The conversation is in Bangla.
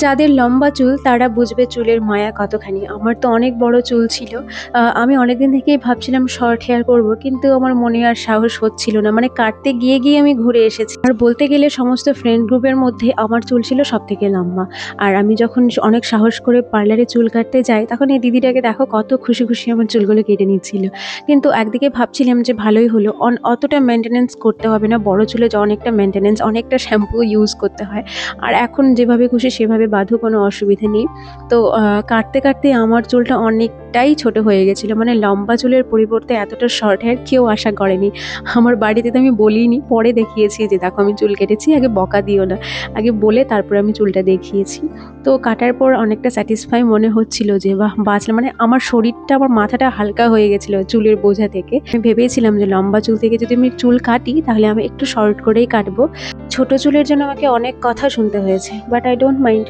যাদের লম্বা চুল তারা বুঝবে চুলের মায়া কতখানি। আমার তো অনেক বড় চুল ছিল। আমি অনেকদিন থেকেই ভাবছিলাম শর্ট হেয়ার করব। কিন্তু আমার মনে আর সাহস হচ্ছিল না। মানে কাটতে গিয়ে আমি ঘুরে এসেছি। আর বলতে গেলে সমস্ত ফ্রেন্ড গ্রুপের মধ্যে আমার চুল ছিল সবথেকে লম্বা। আর আমি যখন অনেক সাহস করে পার্লারে চুল কাটতে যাই, তখন এই দিদিটাকে দেখো কত খুশি আমার চুলগুলো কেটে নিচ্ছিল। কিন্তু একদিকে ভাবছিলাম যে ভালোই হলো। অতটা মেইনটেন্যান্স করতে হবে না। বড় চুলে যে অনেকটা মেইনটেন্যান্স, অনেকটা শ্যাম্পু ইউজ করতে হয়। আর এখন যেভাবে খুশি সেভাবে বাঁধো, কোনো অসুবিধে নেই। তো কাটতে আমার চুলটা অনেকটাই ছোট হয়ে গেছিলো। মানে লম্বা চুলের পরিবর্তে এতটা শর্ট হেয়ার কেউ আশা করেনি। আমার বাড়িতে তো আমি বলিনি, পরে দেখিয়েছি যে দেখো আমি চুল কেটেছি, আগে বকা দিও না। আগে বলে তারপরে আমি চুলটা দেখিয়েছি। তো কাটার পর অনেকটা স্যাটিসফাই মনে হচ্ছিল যে বাহ বাঁচলাম। মানে আমার শরীরটা, আমার মাথাটা হালকা হয়ে গেছিলো চুলের বোঝা থেকে। আমি ভেবেছিলাম যে লম্বা চুল থেকে যদি আমি চুল কাটি তাহলে আমি একটু শর্ট করেই কাটবো। ছোট চুলের জন্য আমাকে অনেক কথা শুনতে হয়েছে, বাট আই ডোন্ট মাইন্ড।